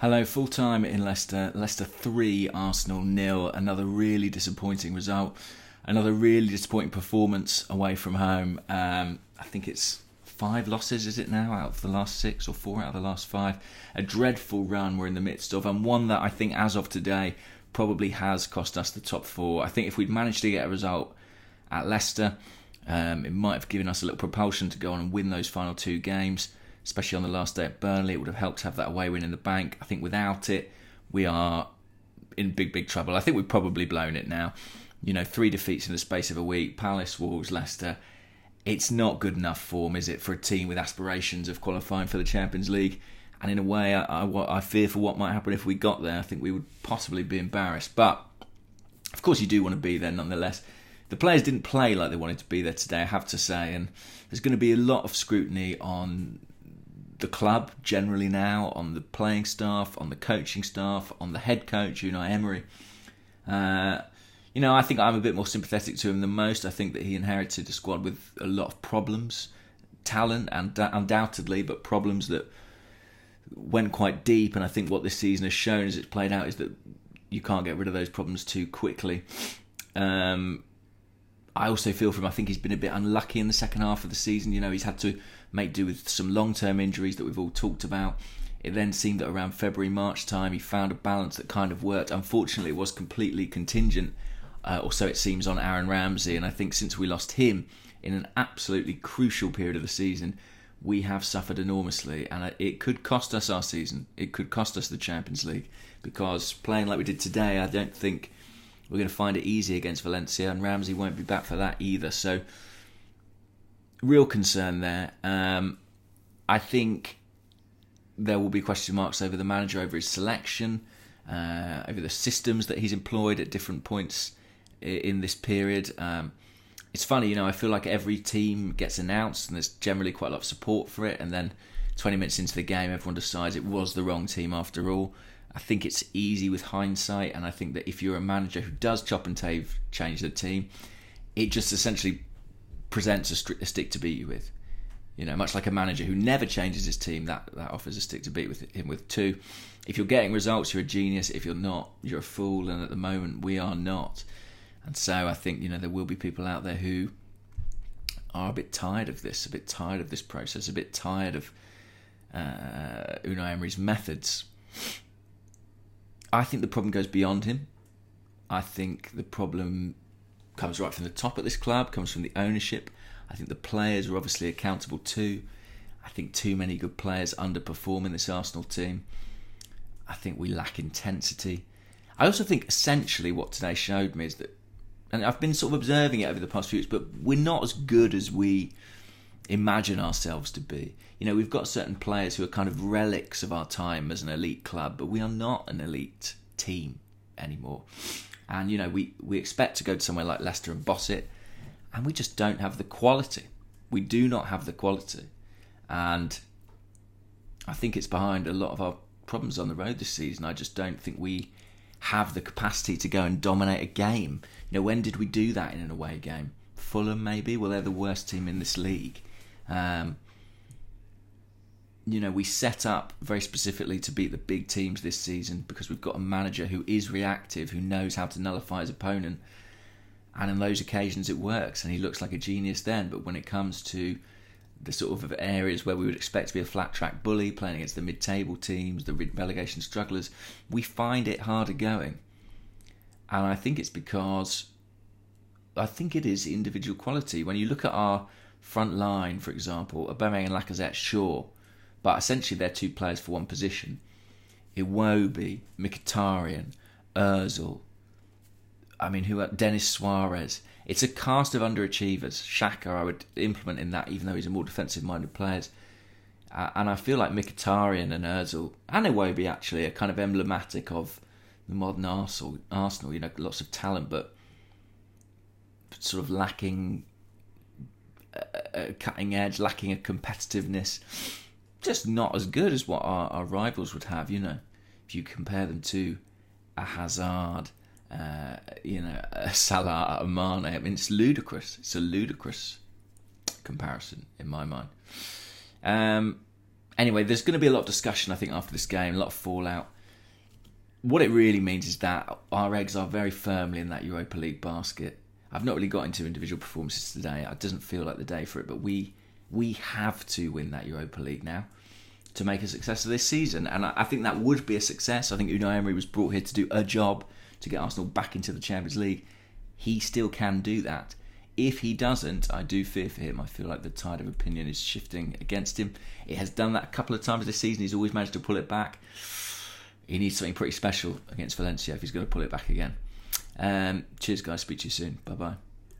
Hello, full time in Leicester. Leicester 3, Arsenal 0. Another really disappointing result. Another really disappointing performance away from home. I think it's 5 losses, is it now, out of the last 6 or 4 out of the last 5. A dreadful run we're in the midst of, and one that I think as of today probably has cost us the top 4. I think if we'd managed to get a result at Leicester, it might have given us a little propulsion to go on and win those final 2 games. Especially on the last day at Burnley, it would have helped to have that away win in the bank. I think without it, we are in big trouble. I think we've probably blown it now. 3 defeats in the space of a week. Palace, Wolves, Leicester. It's not good enough form, is it, for a team with aspirations of qualifying for the Champions League? And in a way, I fear for what might happen if we got there. I think we would possibly be embarrassed. But, of course, you do want to be there nonetheless. The players didn't play like they wanted to be there today, I have to say. And there's going to be a lot of scrutiny on the club generally now, on the playing staff, on the coaching staff, on the head coach, Emery. I think I'm a bit more sympathetic to him than most. I think that he inherited a squad with a lot of problems, talent and undoubtedly, but problems that went quite deep. And I think what this season has shown as it's played out is that you can't get rid of those problems too quickly. I also feel for him. I think he's been a bit unlucky in the second half of the season. He's had to make do with some long-term injuries that we've all talked about. It then seemed that around February, March time, he found a balance that kind of worked. Unfortunately, it was completely contingent, or so it seems, on Aaron Ramsey. And I think since we lost him in an absolutely crucial period of the season, we have suffered enormously. And it could cost us our season. It could cost us the Champions League. Because playing like we did today, I don't think we're going to find it easy against Valencia. And Ramsey won't be back for that either. So real concern there. I think there will be question marks over the manager, over his selection, over the systems that he's employed at different points in this period. It's funny, I feel like every team gets announced and there's generally quite a lot of support for it, and then 20 minutes into the game everyone decides it was the wrong team after all. I think it's easy with hindsight, and I think that if you're a manager who does chop and change the team, it just essentially presents a stick to beat you with. Much like a manager who never changes his team, that offers a stick to beat with him with too. If you're getting results, you're a genius. If you're not, you're a fool. And at the moment, we are not. And so I think there will be people out there who are a bit tired of this process, a bit tired of Unai Emery's methods. I think the problem goes beyond him. I think the problem comes right from the top at this club, comes from the ownership. I think the players are obviously accountable too. I think too many good players underperform in this Arsenal team. I think we lack intensity. I also think essentially what today showed me is that, and I've been sort of observing it over the past few weeks, but we're not as good as we imagine ourselves to be. We've got certain players who are kind of relics of our time as an elite club, but we are not an elite team anymore. And, we expect to go to somewhere like Leicester and boss it, and we just don't have the quality. We do not have the quality. And I think it's behind a lot of our problems on the road this season. I just don't think we have the capacity to go and dominate a game. When did we do that in an away game? Fulham, maybe? Well, they're the worst team in this league. We set up very specifically to beat the big teams this season because we've got a manager who is reactive, who knows how to nullify his opponent. And on those occasions it works and he looks like a genius then. But when it comes to the sort of areas where we would expect to be a flat track bully, playing against the mid-table teams, the relegation strugglers, we find it harder going. And I think it's because it is individual quality. When you look at our front line, for example, Aubameyang and Lacazette, sure, but essentially they're 2 players for one position. Iwobi, Mkhitaryan, Ozil, Denis Suarez. It's a cast of underachievers. Xhaka I would implement in that, even though he's a more defensive-minded player. And I feel like Mkhitaryan and Ozil, and Iwobi actually, are kind of emblematic of the modern Arsenal. Lots of talent, but sort of lacking a cutting edge, lacking a competitiveness. Just not as good as what our rivals would have, if you compare them to a Hazard, a Salah, a Mane. It's ludicrous. It's a ludicrous comparison in my mind. Anyway, there's going to be a lot of discussion, I think, after this game, a lot of fallout. What it really means is that our eggs are very firmly in that Europa League basket. I've not really got into individual performances today. It doesn't feel like the day for it, but we have to win that Europa League now to make a success of this season. And I think that would be a success. I think Unai Emery was brought here to do a job to get Arsenal back into the Champions League. He still can do that. If he doesn't, I do fear for him. I feel like the tide of opinion is shifting against him. It has done that a couple of times this season. He's always managed to pull it back. He needs something pretty special against Valencia if he's going to pull it back again. Cheers, guys. Speak to you soon. Bye-bye.